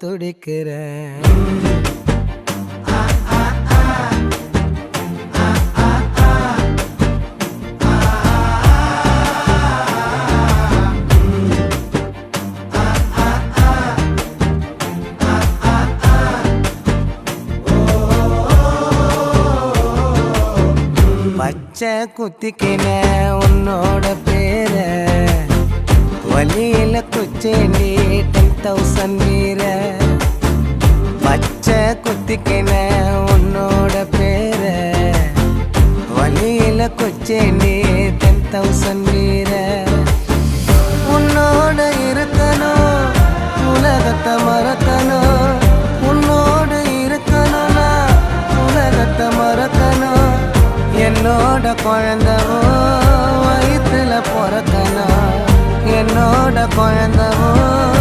துடிக்கிறேன். பச்சை குத்திக்கின உன்னோட பேர வலியில குச்சேண்டி 10,000 வீர. பச்சை குத்திக்கின உன்னோட பேர வலியில குச்சேண்டி 10,000 வீர. உன்னோட இருக்கணும் உலகத்தை மறக்கணும், உன்னோடு இருக்கணும்னா உலகத்தை மறக்கணும். என்னோட குழந்தை